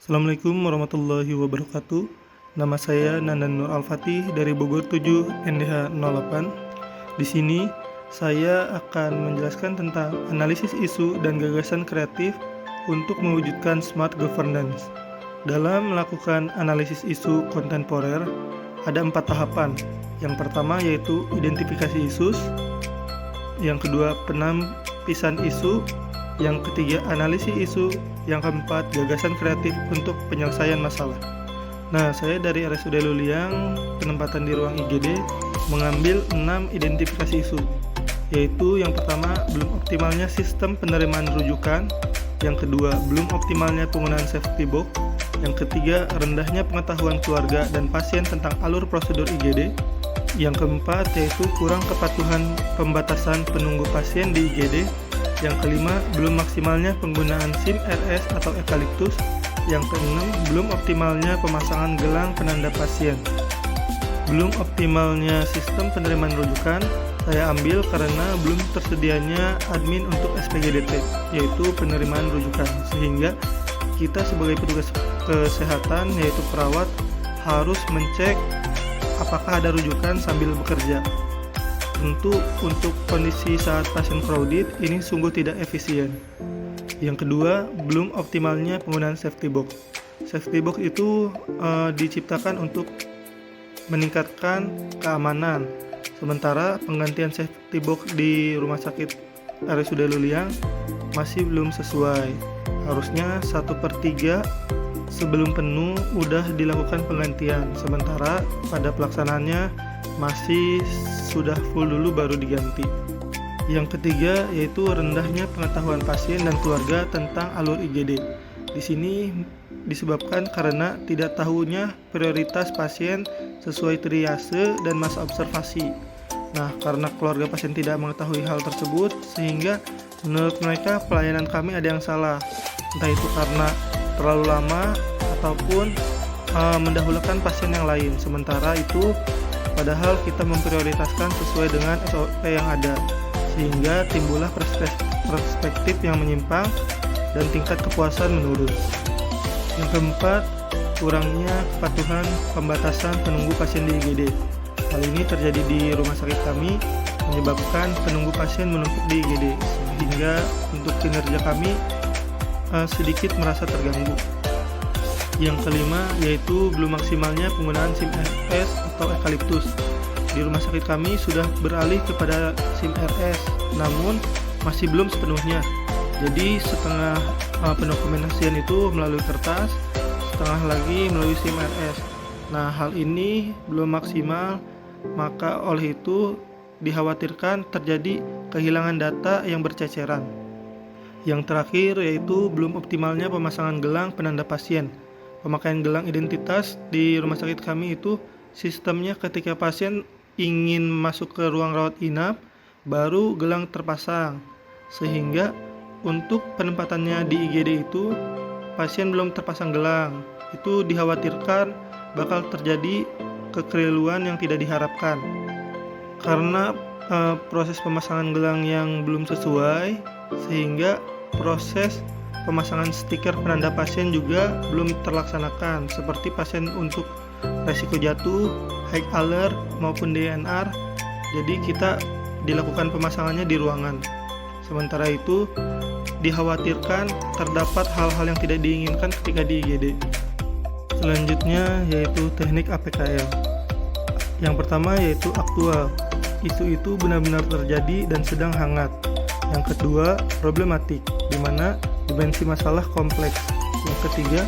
Assalamualaikum warahmatullahi wabarakatuh. Nama saya Nandan Nur Al-Fatih dari Bogor 7 NDH 08. Di sini saya akan menjelaskan tentang analisis isu dan gagasan kreatif untuk mewujudkan smart governance. Dalam melakukan analisis isu kontemporer, ada 4 tahapan. Yang pertama yaitu identifikasi isu, yang kedua penampisan isu, yang ketiga analisis isu, yang keempat gagasan kreatif untuk penyelesaian masalah. Nah, saya dari RSUD Luliang, penempatan di ruang IGD, mengambil 6 identifikasi isu, yaitu yang pertama belum optimalnya sistem penerimaan rujukan, yang kedua belum optimalnya penggunaan safety box, yang ketiga rendahnya pengetahuan keluarga dan pasien tentang alur prosedur IGD, yang keempat yaitu kurang kepatuhan pembatasan penunggu pasien di IGD, yang kelima belum maksimalnya penggunaan SIM RS atau eukaliptus, yang keenam belum optimalnya pemasangan gelang penanda pasien. Belum optimalnya sistem penerimaan rujukan saya ambil karena belum tersedianya admin untuk SPGDT, yaitu penerimaan rujukan, sehingga kita sebagai petugas kesehatan yaitu perawat harus mencek apakah ada rujukan sambil bekerja. Tentu untuk kondisi saat pasien crowded ini sungguh tidak efisien. Yang kedua, belum optimalnya penggunaan safety box. Safety box itu diciptakan untuk meningkatkan keamanan. Sementara penggantian safety box di rumah sakit RSUD Luliang masih belum sesuai. Harusnya 1/3 sebelum penuh udah dilakukan penggantian. Sementara pada pelaksanaannya masih sudah full dulu baru diganti. Yang ketiga yaitu rendahnya pengetahuan pasien dan keluarga tentang alur IGD. Di sini disebabkan karena tidak tahunya prioritas pasien sesuai triase dan masa observasi. Nah, karena keluarga pasien tidak mengetahui hal tersebut, sehingga menurut mereka pelayanan kami ada yang salah. Entah itu karena terlalu lama ataupun mendahulukan pasien yang lain. Sementara itu padahal kita memprioritaskan sesuai dengan SOP yang ada, sehingga timbullah perspektif yang menyimpang dan tingkat kepuasan menurun. Yang keempat, kurangnya kepatuhan pembatasan penunggu pasien di IGD. Hal ini terjadi di rumah sakit kami, menyebabkan penunggu pasien menumpuk di IGD, sehingga untuk kinerja kami sedikit merasa terganggu. Yang kelima yaitu belum maksimalnya penggunaan SIM RS atau eukaliptus. Di rumah sakit kami sudah beralih kepada SIM RS, namun masih belum sepenuhnya. Jadi setengah pendokumentasian itu melalui kertas, setengah lagi melalui SIM RS. Nah, hal ini belum maksimal, maka oleh itu dikhawatirkan terjadi kehilangan data yang berceceran. Yang terakhir yaitu belum optimalnya pemasangan gelang penanda pasien. Pemakaian gelang identitas di rumah sakit kami itu sistemnya ketika pasien ingin masuk ke ruang rawat inap baru gelang terpasang, sehingga untuk penempatannya di IGD itu pasien belum terpasang gelang. Itu dikhawatirkan bakal terjadi kekeliruan yang tidak diharapkan karena proses pemasangan gelang yang belum sesuai, sehingga proses pemasangan stiker penanda pasien juga belum terlaksanakan, seperti pasien untuk resiko jatuh, high alert maupun DNR. Jadi kita dilakukan pemasangannya di ruangan. Sementara itu dikhawatirkan terdapat hal-hal yang tidak diinginkan ketika di IGD. Selanjutnya yaitu teknik APKL. Yang pertama yaitu aktual. Isu itu benar-benar terjadi dan sedang hangat. Yang kedua problematik, di mana dimensi masalah kompleks. Yang ketiga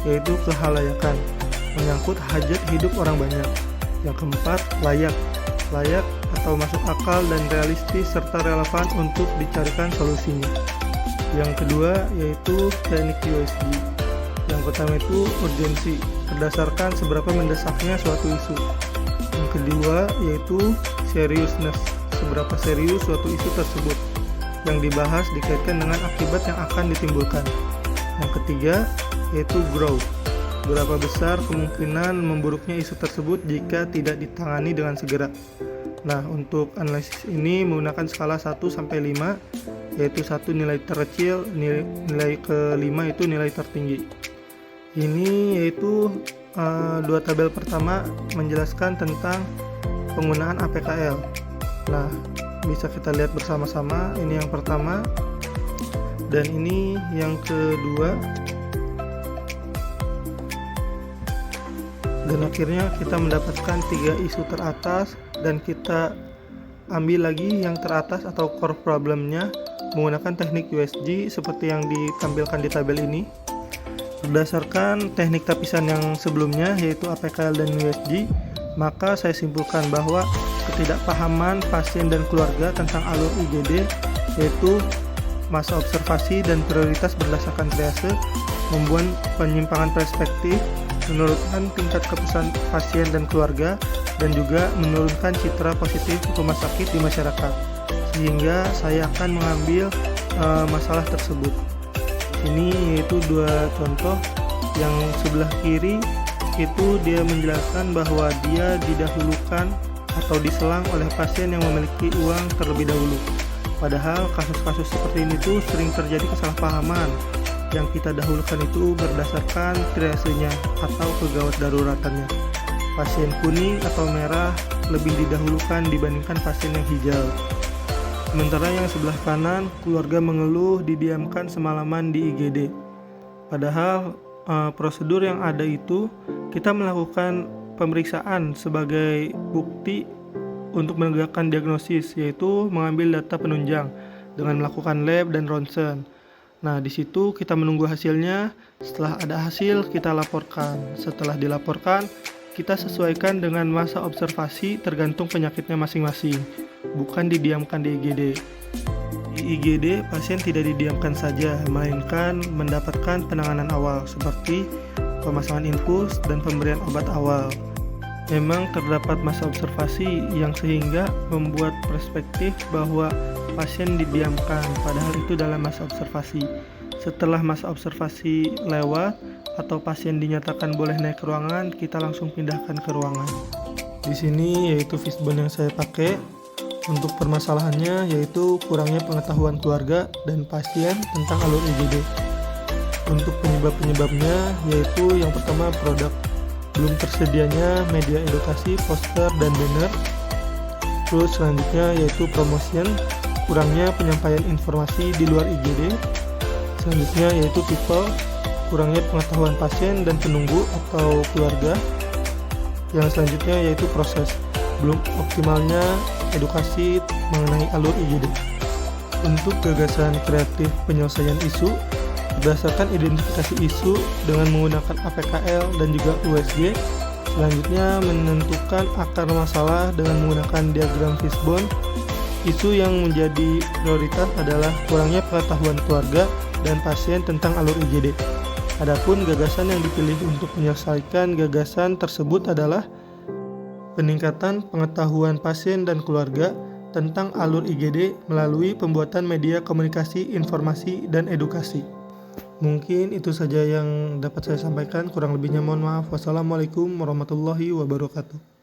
yaitu kehalayakan, menyangkut hajat hidup orang banyak. Yang keempat layak atau masuk akal dan realistis serta relevan untuk dicarikan solusinya. Yang kedua yaitu teknik USD. Yang pertama itu urgensi, berdasarkan seberapa mendesaknya suatu isu. Yang kedua yaitu seriousness, seberapa serius suatu isu tersebut yang dibahas dikaitkan dengan akibat yang akan ditimbulkan. Yang ketiga yaitu growth, berapa besar kemungkinan memburuknya isu tersebut jika tidak ditangani dengan segera. Nah, untuk analisis ini menggunakan skala 1-5, yaitu 1 nilai terkecil, nilai ke-5 itu nilai tertinggi. Ini yaitu dua tabel pertama menjelaskan tentang penggunaan APKL. Nah, bisa kita lihat bersama-sama, ini yang pertama dan ini yang kedua. Dan akhirnya kita mendapatkan 3 isu teratas, dan kita ambil lagi yang teratas atau core problemnya menggunakan teknik USG seperti yang ditampilkan di tabel ini. Berdasarkan teknik tapisan yang sebelumnya yaitu APKL dan USG, maka saya simpulkan bahwa ketidakpahaman pasien dan keluarga tentang alur IGD yaitu masa observasi dan prioritas berdasarkan triase membuat penyimpangan perspektif, menurunkan tingkat kepuasan pasien dan keluarga, dan juga menurunkan citra positif rumah sakit di masyarakat. Sehingga saya akan mengambil masalah tersebut. Ini yaitu dua contoh. Yang sebelah kiri itu dia menjelaskan bahwa dia didahulukan atau diselang oleh pasien yang memiliki uang terlebih dahulu. Padahal kasus-kasus seperti ini tuh sering terjadi kesalahpahaman. Yang kita dahulukan itu berdasarkan triasenya atau kegawat daruratannya. Pasien kuning atau merah lebih didahulukan dibandingkan pasien yang hijau. Sementara yang sebelah kanan, keluarga mengeluh didiamkan semalaman di IGD. Padahal prosedur yang ada itu kita melakukan pemeriksaan sebagai bukti untuk menegakkan diagnosis, yaitu mengambil data penunjang dengan melakukan lab dan ronsen. Nah, di situ kita menunggu hasilnya. Setelah ada hasil, kita laporkan. Setelah dilaporkan, kita sesuaikan dengan masa observasi tergantung penyakitnya masing-masing, bukan didiamkan di IGD. Di IGD, pasien tidak didiamkan saja, melainkan mendapatkan penanganan awal seperti pemasangan infus dan pemberian obat awal. Memang terdapat masa observasi yang sehingga membuat perspektif bahwa pasien didiamkan, padahal itu dalam masa observasi. Setelah masa observasi lewat atau pasien dinyatakan boleh naik ke ruangan, kita langsung pindahkan ke ruangan. Di sini yaitu fishbone yang saya pakai. Untuk permasalahannya yaitu kurangnya pengetahuan keluarga dan pasien tentang alur IGD. Untuk penyebab-penyebabnya yaitu yang pertama produk, belum tersedianya media edukasi, poster dan banner. Terus selanjutnya yaitu promotion, kurangnya penyampaian informasi di luar IGD. Selanjutnya yaitu people, kurangnya pengetahuan pasien dan penunggu atau keluarga. Yang selanjutnya yaitu proses, belum optimalnya edukasi mengenai alur IGD. Untuk gagasan kreatif penyelesaian isu, berdasarkan identifikasi isu dengan menggunakan APKL dan juga USG. Selanjutnya menentukan akar masalah dengan menggunakan diagram fishbone. Isu yang menjadi prioritas adalah kurangnya pengetahuan keluarga dan pasien tentang alur IGD. Adapun gagasan yang dipilih untuk menyelesaikan gagasan tersebut adalah peningkatan pengetahuan pasien dan keluarga tentang alur IGD melalui pembuatan media komunikasi, informasi, dan edukasi. Mungkin itu saja yang dapat saya sampaikan, kurang lebihnya mohon maaf. Wassalamualaikum warahmatullahi wabarakatuh.